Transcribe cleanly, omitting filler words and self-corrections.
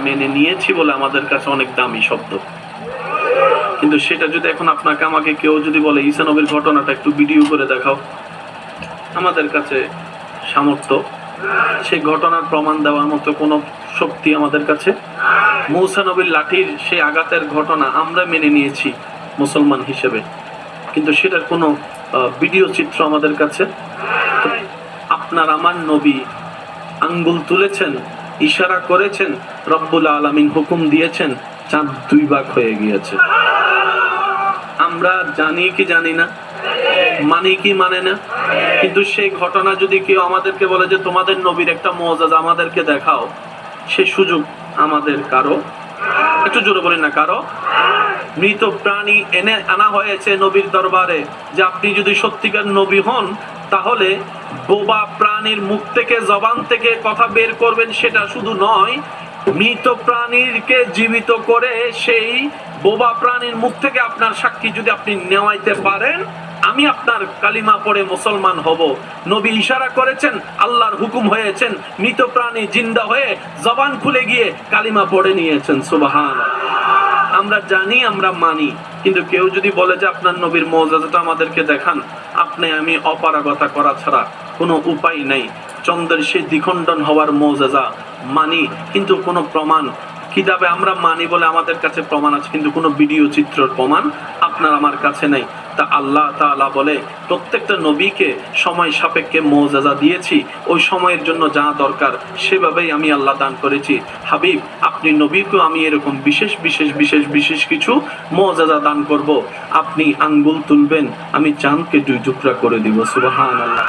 মেনে নিয়েছি বলে আমাদের কাছে অনেক দামি শব্দ। কিন্তু সেটা যদি এখন আপনাকে আমাকে কেউ যদি বলে ঈসা নবীর ঘটনাটা একটু ভিডিও করে দেখাও, আমাদের কাছে সামর্থ্য সেই ঘটনার প্রমাণ দেওয়ার মতো কোনো শক্তি আমাদের কাছে। মূসা নবীর লাঠির সেই আঘাতের ঘটনা আমরা মেনে নিয়েছি মুসলমান হিসেবে, কিন্তু সেটার কোনো ভিডিও চিত্র আমাদের কাছে। আপনার আমার নবী আঙ্গুল তুলেছেন, ইশারা করেছেন, রব্বুল আলামিন হুকুম দিয়েছেন, চাঁদ 2 ভাগ হয়ে গিয়েছে। আমরা জানি কি জানি না, মানি কি মানে না, কিন্তু সেই ঘটনা যদি কেউ আমাদেরকে বলে যে তোমাদের নবীর একটা মুআজিজা আমাদেরকে দেখাও, সে সুযোগ আমাদের কারো, একটু জোরে বলেন না, কারো। মৃত প্রাণী এনে আনা হয়েছে নবীর দরবারে যে আপনি যদি সত্যিকার নবী হন তাহলে বোবা প্রাণীর মুখ থেকে, জবান থেকে কথা বের করবেন, সেটা শুধু নয়, মৃত প্রাণীকে জীবিত করে সেই বোবা প্রাণীর মুখ থেকে আপনার সাক্ষী যদি আপনি নেওয়াইতে পারেন, আমি আপনার কালিমা পড়ে মুসলমান হব। নবী ইশারা করেছেন, আল্লাহর হুকুম হয়েছেন, মৃত প্রাণী জিন্দা হয়ে জবান খুলে গিয়ে কালিমা পড়ে নিয়েছেন। সুবহানাল্লাহ। আমরা জানি, আমরা মানি, কিন্তু কেউ যদি বলে যে আপনার নবীর মুআজিজাটা আমাদেরকে দেখান, আপনি আমি অপারগতা করা ছাড়া কোনো উপায় নাই। চন্দ্রের সেই দ্বিখণ্ডন হওয়ার মুআজিজা মানি, কিন্তু কোনো প্রমাণ কিতাবে আমরা মানি বলে আমাদের কাছে প্রমাণ আছে, কিন্তু কোনো ভিডিও চিত্রের প্রমাণ আপনার আমার কাছে নেই। তা আল্লাহ তাআলা বলে প্রত্যেকটা নবীকে সময় সাপেক্ষে মুআজিজা দিয়েছি, ওই সময়ের জন্য যা দরকার সেভাবেই আমি আল্লাহ দান করেছি। হাবিব, আপনি নবীকেও আমি এরকম বিশেষ বিশেষ বিশেষ বিশেষ কিছু মুআজিজা দান করব। আপনি আঙ্গুল তুলবেন, আমি চাঁদকে 2 টুকরা করে দিব। সুবহানাল্লাহ।